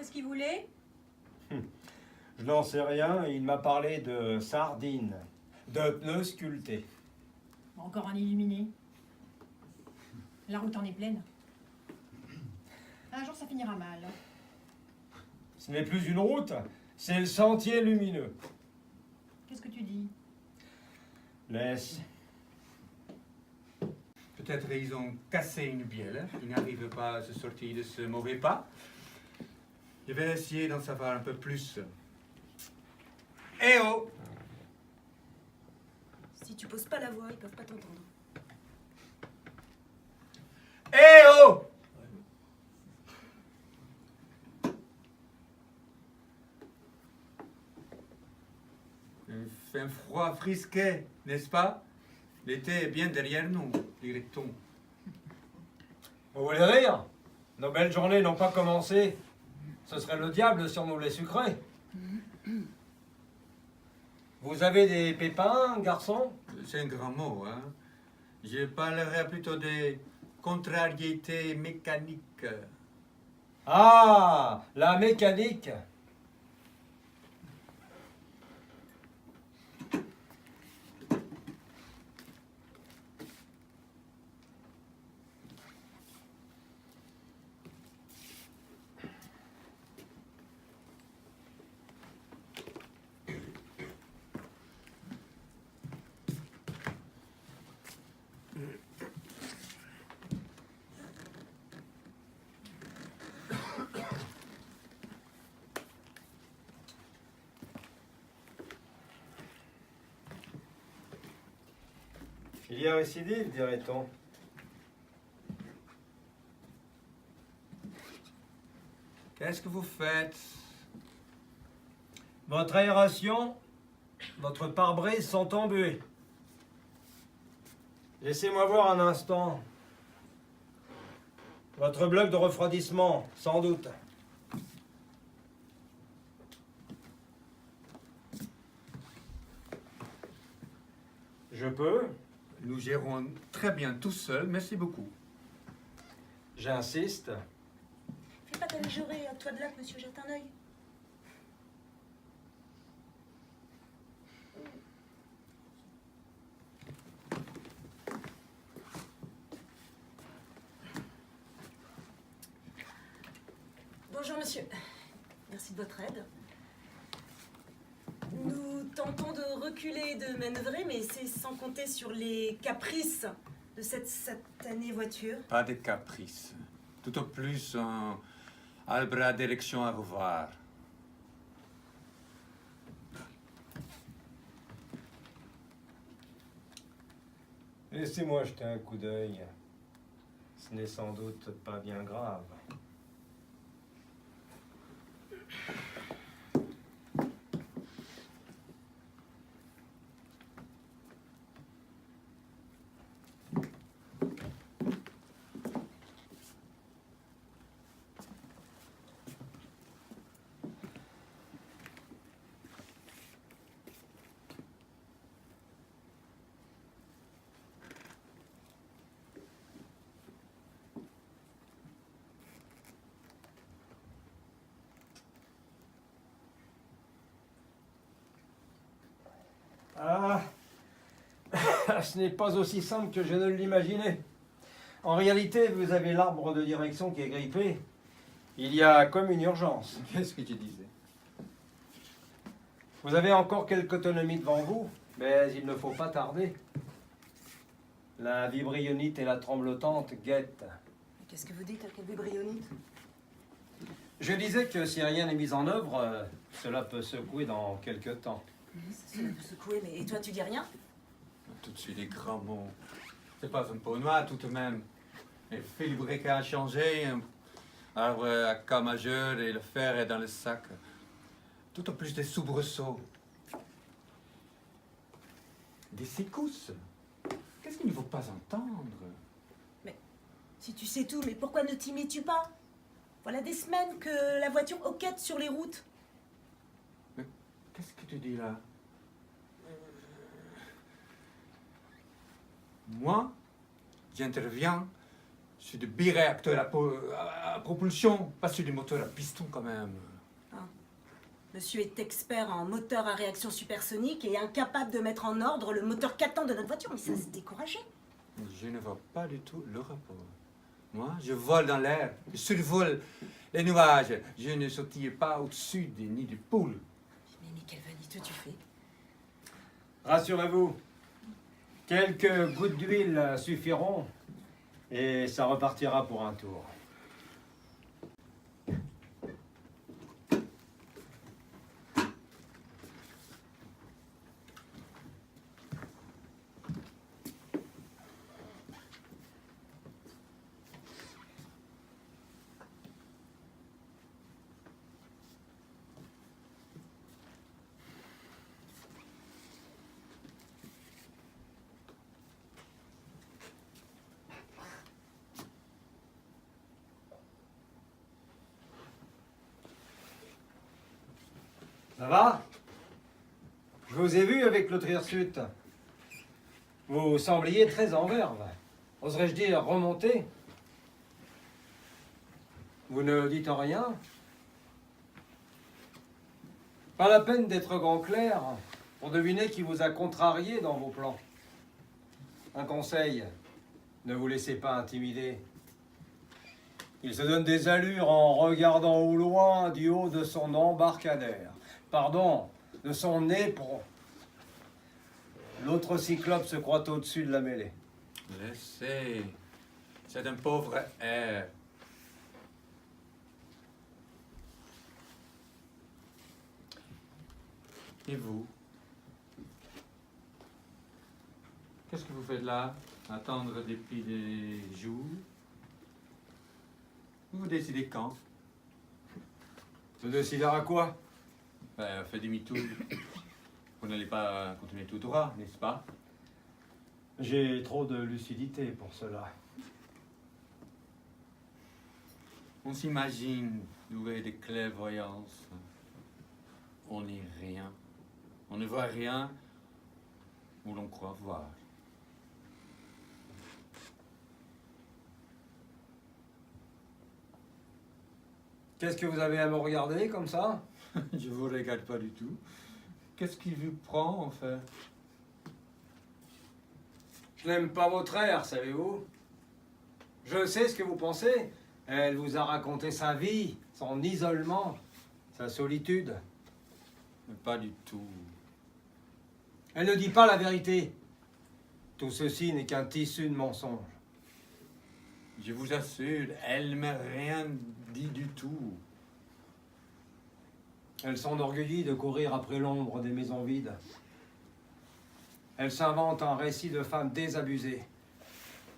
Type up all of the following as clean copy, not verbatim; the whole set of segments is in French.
Qu'est-ce qu'il voulait? Je n'en sais rien, il m'a parlé de sardines, de pneus sculptés. Encore un illuminé. La route en est pleine. Un jour, ça finira mal. Ce n'est plus une route, c'est le sentier lumineux. Qu'est-ce que tu dis? Laisse. Peut-être ils ont cassé une bielle, ils n'arrivent pas à se sortir de ce mauvais pas. Je vais essayer d'en savoir un peu plus. Eh oh! Si tu poses pas la voix, ils peuvent pas t'entendre. Eh oh! Il fait un froid frisquet, n'est-ce pas? L'été est bien derrière nous, dirait-on. Vous voulez rire? Nos belles journées n'ont pas commencé. Ce serait le diable si on nous les sucrait. Vous avez des pépins, garçon? C'est un grand mot, hein? Je parlerais plutôt des contrariétés mécaniques. Ah, la mécanique. Il y a récidive, dirait-on. Qu'est-ce que vous faites? Votre aération, votre pare-brise sont embués. Laissez-moi voir un instant. Votre bloc de refroidissement, sans doute. Je peux? Nous gérons très bien tout seuls, merci beaucoup. J'insiste. Fais pas ta mijaurée, à toi de là que monsieur jette un œil. Bonjour monsieur, merci de votre aide. Nous tentons de reculer et de manœuvrer, mais c'est sans compter sur les caprices de cette satanée voiture. Pas de caprice. Tout au plus un bras d'érection à revoir. Laissez-moi jeter un coup d'œil. Ce n'est sans doute pas bien grave. Ah, ce n'est pas aussi simple que je ne l'imaginais. En réalité, vous avez l'arbre de direction qui est grippé. Il y a comme une urgence. Qu'est-ce que tu disais? Vous avez encore quelque autonomie devant vous, mais il ne faut pas tarder. La vibrionite et la tremblotante guettent. Qu'est-ce que vous dites, quel vibrionite? Je disais que si rien n'est mis en œuvre, cela peut secouer dans quelque temps. Ça peut secouer, mais toi tu dis rien? Tout de suite des grands mots. C'est pas un peau noire tout de même. Le fil briquet a changé, un arbre à cas majeur et le fer est dans le sac. Tout au plus des soubresauts. Des secousses. Qu'est-ce qu'il ne faut pas entendre? Si tu sais tout, mais pourquoi ne t'y mets-tu pas? Voilà des semaines que la voiture hoquette sur les routes. Mais qu'est-ce que tu dis là? Moi, j'interviens sur des biréacteurs à propulsion, pas sur des moteurs à piston quand même. Monsieur est expert en moteur à réaction supersonique et incapable de mettre en ordre le moteur Catan de notre voiture. Mais ça, c'est découragé. Je ne vois pas du tout le rapport. Moi, je vole dans l'air, je survole les nuages. Je ne sautille pas au-dessus des nids de poules. Mais quel vaniteux tu fais. Rassurez-vous, quelques gouttes d'huile suffiront et ça repartira pour un tour. Ça va? Je vous ai vu avec l'autre hirsute. Vous sembliez très en verve. Oserais-je dire remonté? Vous ne dites rien? Pas la peine d'être grand clair pour deviner qui vous a contrarié dans vos plans. Un conseil, ne vous laissez pas intimider. Il se donne des allures en regardant au loin du haut de son embarcadère. Pardon, de son éperon. L'autre cyclope se croit au-dessus de la mêlée. Laissez. C'est un pauvre air. Et vous? Qu'est-ce que vous faites là? Attendre depuis des jours? Vous décidez quand? Se décider à quoi? Ben, faites demi-tour. Vous n'allez pas continuer tout droit, n'est-ce pas? J'ai trop de lucidité pour cela. On s'imagine doué de clairvoyance. On n'est rien. On ne voit rien où l'on croit voir. Qu'est-ce que vous avez à me regarder comme ça? Je vous regarde pas du tout. Qu'est-ce qui vous prend, en fait? Je n'aime pas votre air, savez-vous? Je sais ce que vous pensez. Elle vous a raconté sa vie, son isolement, sa solitude. Mais pas du tout. Elle ne dit pas la vérité. Tout ceci n'est qu'un tissu de mensonges. Je vous assure, elle ne m'a rien dit du tout. Elle s'enorgueillit de courir après l'ombre des maisons vides. Elle s'invente un récit de femme désabusée.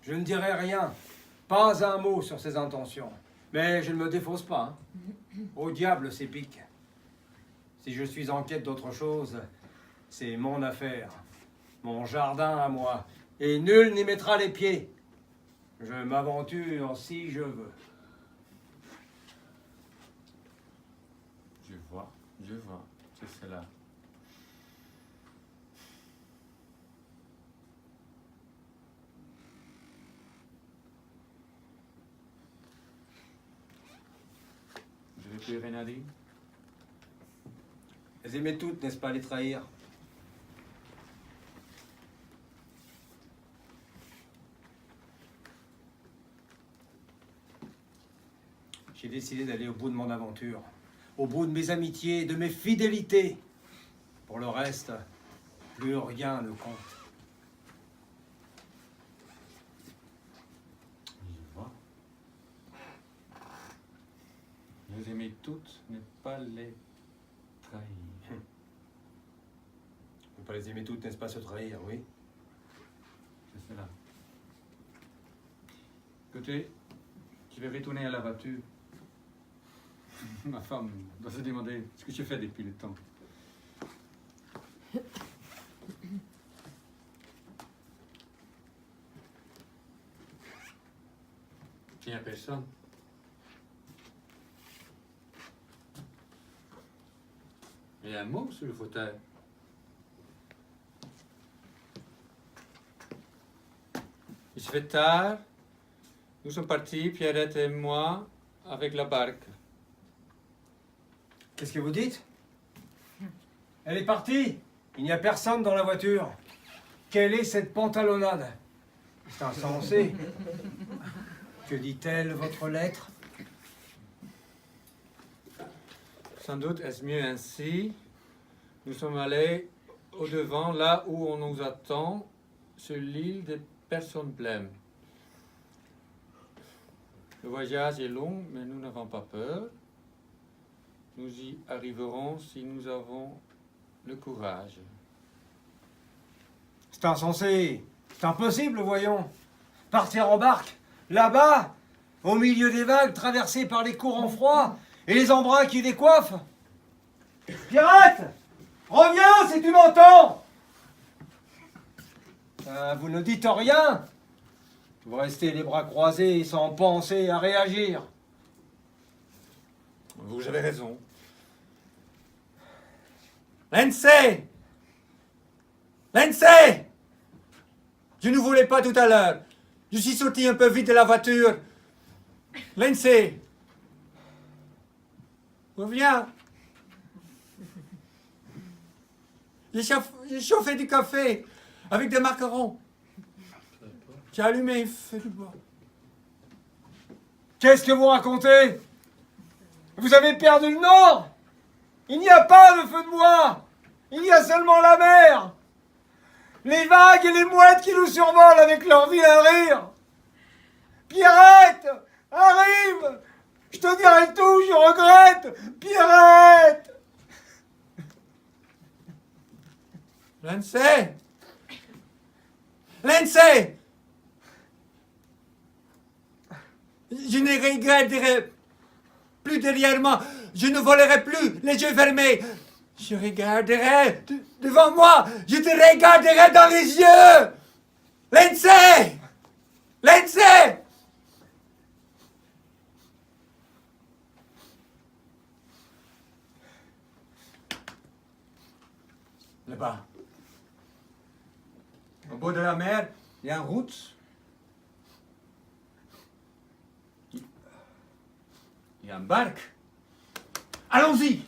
Je ne dirai rien, pas un mot sur ses intentions. Mais je ne me défausse pas. Au diable ses piques. Si je suis en quête d'autre chose, c'est mon affaire, mon jardin à moi, et nul n'y mettra les pieds. Je m'aventure si je veux. Je vois, c'est cela. Je n'ai plus rien à dire. Elles aimaient toutes, n'est-ce pas, les trahir? J'ai décidé d'aller au bout de mon aventure, au bout de mes amitiés, de mes fidélités. Pour le reste, plus rien ne compte. Je vois. Vous aimez toutes, ne pas les trahir. Ne pas les aimer toutes, n'est-ce pas, se trahir, oui? C'est cela. Écoutez, je vais retourner à la voiture. Ma femme doit se demander ce que je fais depuis le temps. Il n'y a personne. Il y a un mot sur le fauteuil. Il se fait tard. Nous sommes partis, Pierrette et moi, avec la barque. Qu'est-ce que vous dites? Elle est partie. Il n'y a personne dans la voiture. Quelle est cette pantalonnade? C'est insensé. Que dit-elle, votre lettre? Sans doute est-ce mieux ainsi. Nous sommes allés au-devant, là où on nous attend, sur l'île des personnes blêmes. Le voyage est long, mais nous n'avons pas peur. Nous y arriverons si nous avons le courage. C'est insensé. C'est impossible, voyons. Partir en barque, là-bas, au milieu des vagues, traversées par les courants froids et les embruns qui décoiffent. Pierrette! Reviens si tu m'entends! Vous ne dites rien. Vous restez les bras croisés sans penser à réagir. Vous avez raison. Lindsay! Lindsay! Je ne voulais pas tout à l'heure. Je suis sorti un peu vite de la voiture. Lindsay! Reviens! J'ai chauffé du café avec des macarons. J'ai allumé un feu de bois. Qu'est-ce que vous racontez? Vous avez perdu le nord? Il n'y a pas de feu de bois. Il y a seulement la mer. Les vagues et les mouettes qui nous survolent avec leur vilain rire. Pierrette, arrive. Je te dirai tout, je regrette. Pierrette. Lindsay! Lindsay! Je ne regarderai plus derrière moi. Je ne volerai plus les yeux fermés. Je regarderai devant moi. Je te regarderai dans les yeux. Lindsay! Lindsay! Là-bas. Au bord de la mer, il y a une route. Il y a une barque. Allons-y!